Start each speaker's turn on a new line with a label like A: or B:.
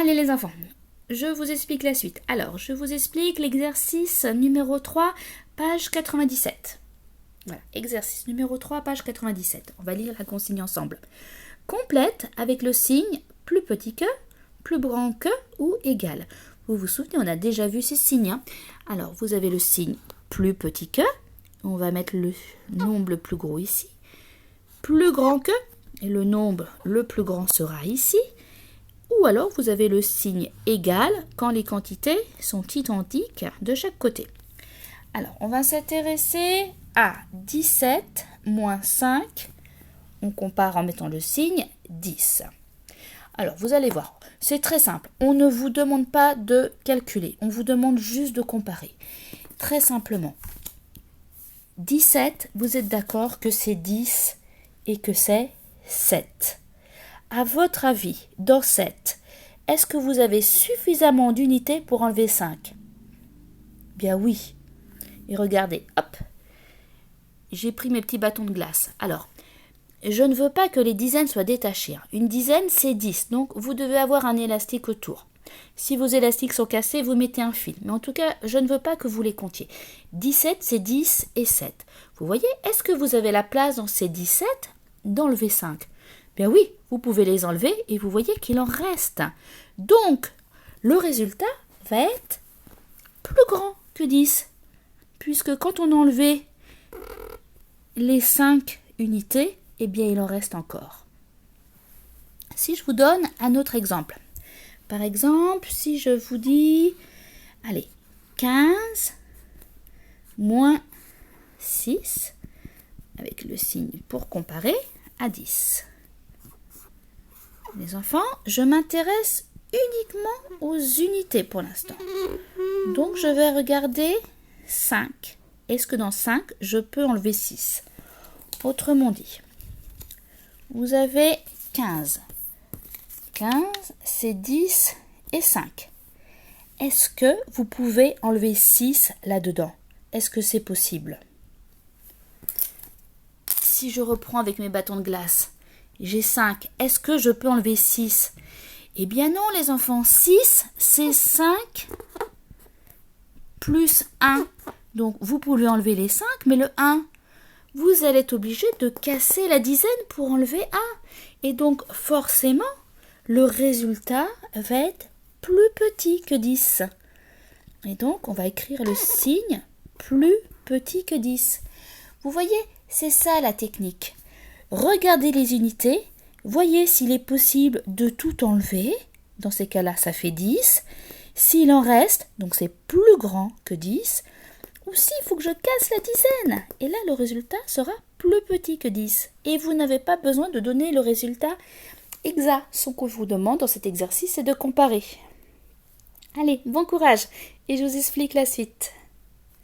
A: Allez les enfants, je vous explique la suite. Alors, je vous explique l'exercice numéro 3, page 97. Voilà, exercice numéro 3, page 97. On va lire la consigne ensemble. Complète avec le signe plus petit que, plus grand que ou égal. Vous vous souvenez, on a déjà vu ces signes. Alors, vous avez le signe plus petit que. On va mettre le nombre le plus gros ici. Plus grand que. Et le nombre le plus grand sera ici. Ou alors, vous avez le signe égal quand les quantités sont identiques de chaque côté. Alors, on va s'intéresser à 17 moins 5. On compare en mettant le signe 10. Alors, vous allez voir, c'est très simple. On ne vous demande pas de calculer. On vous demande juste de comparer. Très simplement. 17, vous êtes d'accord que c'est 10 et que c'est 7. À votre avis, dans 7, est-ce que vous avez suffisamment d'unités pour enlever 5? Bien oui. Et regardez, hop, j'ai pris mes petits bâtons de glace. Alors, je ne veux pas que les dizaines soient détachées. Une dizaine, c'est 10, donc vous devez avoir un élastique autour. Si vos élastiques sont cassés, vous mettez un fil. Mais en tout cas, je ne veux pas que vous les comptiez. 17, c'est 10 et 7. Vous voyez, est-ce que vous avez la place dans ces 17 d'enlever 5? Bien oui, vous pouvez les enlever et vous voyez qu'il en reste. Donc, le résultat va être plus grand que 10. Puisque quand on a enlevé les 5 unités, eh bien il en reste encore. Si je vous donne un autre exemple. Par exemple, si je vous dis, allez, 15 moins 6, avec le signe pour comparer, à 10. Les enfants, je m'intéresse uniquement aux unités pour l'instant. Donc, je vais regarder 5. Est-ce que dans 5, je peux enlever 6? Autrement dit, vous avez 15. 15, c'est 10 et 5. Est-ce que vous pouvez enlever 6 là-dedans? Est-ce que c'est possible? Si je reprends avec mes bâtons de glace, j'ai 5. Est-ce que je peux enlever 6? Eh bien non, les enfants. 6, c'est 5 plus 1. Donc, vous pouvez enlever les 5, mais le 1, vous allez être obligé de casser la dizaine pour enlever 1. Et donc, forcément, le résultat va être plus petit que 10. Et donc, on va écrire le signe plus petit que 10. Vous voyez, c'est ça la technique. Regardez les unités, voyez s'il est possible de tout enlever. Dans ces cas-là, ça fait 10. S'il en reste, donc c'est plus grand que 10, ou s'il faut que je casse la dizaine. Et là, le résultat sera plus petit que 10. Et vous n'avez pas besoin de donner le résultat exact. Ce qu'on vous demande dans cet exercice, c'est de comparer. Allez, bon courage et je vous explique la suite.